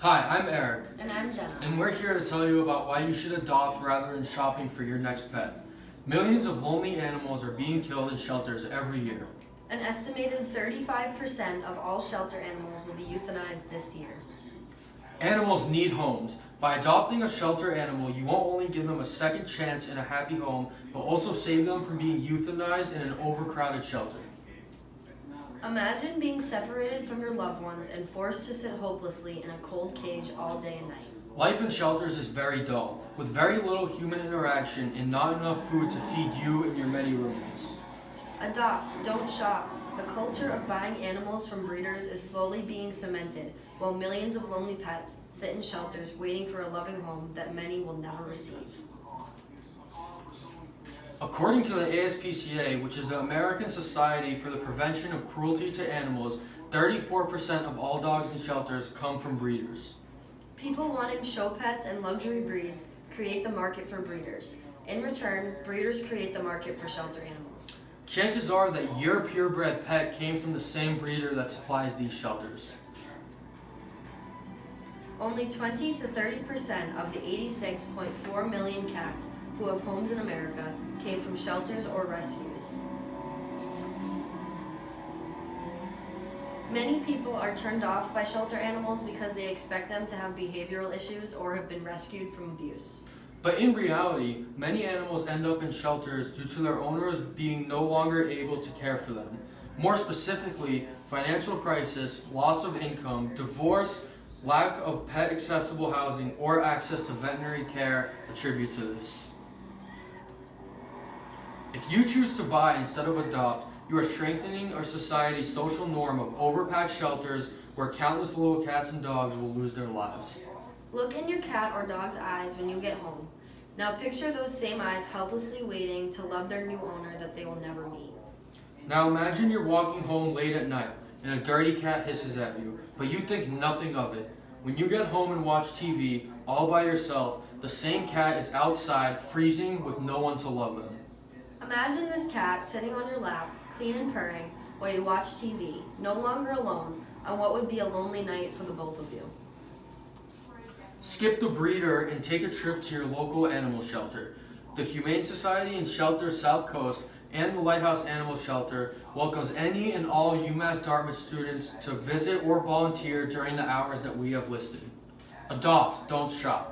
Hi, I'm Eric, And I'm Jenna. and we're here to tell you about why you should adopt rather than shopping for your next pet. Millions of lonely animals are being killed in shelters every year. An estimated 35% of all shelter animals will be euthanized this year. Animals need homes. By adopting a shelter animal, you won't only give them a second chance in a happy home, but also save them from being euthanized in an overcrowded shelter. Imagine being separated from your loved ones and forced to sit hopelessly in a cold cage all day and night. Life in shelters is very dull, with very little human interaction and not enough food to feed you and your many roommates. Adopt, don't shop. The culture of buying animals from breeders is slowly being cemented, while millions of lonely pets sit in shelters waiting for a loving home that many will never receive. According to the ASPCA, which is the American Society for the Prevention of Cruelty to Animals, 34% of all dogs in shelters come from breeders. People wanting show pets and luxury breeds create the market for breeders. In return, breeders create the market for shelter animals. Chances are that your purebred pet came from the same breeder that supplies these shelters. Only 20 to 30% of the 86.4 million cats who have homes in America came from shelters or rescues. Many people are turned off by shelter animals because they expect them to have behavioral issues or have been rescued from abuse. But in reality, many animals end up in shelters due to their owners being no longer able to care for them. More specifically, financial crisis, loss of income, divorce, lack of pet accessible housing, or access to veterinary care attribute to this. If you choose to buy instead of adopt, you are strengthening our society's social norm of overpacked shelters where countless little cats and dogs will lose their lives. Look in your cat or dog's eyes when you get home. Now picture those same eyes helplessly waiting to love their new owner that they will never meet. Now imagine you're walking home late at night and a dirty cat hisses at you, but you think nothing of it. When you get home and watch TV all by yourself, the same cat is outside freezing with no one to love them. Imagine this cat sitting on your lap, clean and purring, while you watch TV, no longer alone, on what would be a lonely night for the both of you. Skip the breeder and take a trip to your local animal shelter. The Humane Society and Shelters South Coast and the Lighthouse Animal Shelter welcomes any and all UMass Dartmouth students to visit or volunteer during the hours that we have listed. Adopt, don't shop.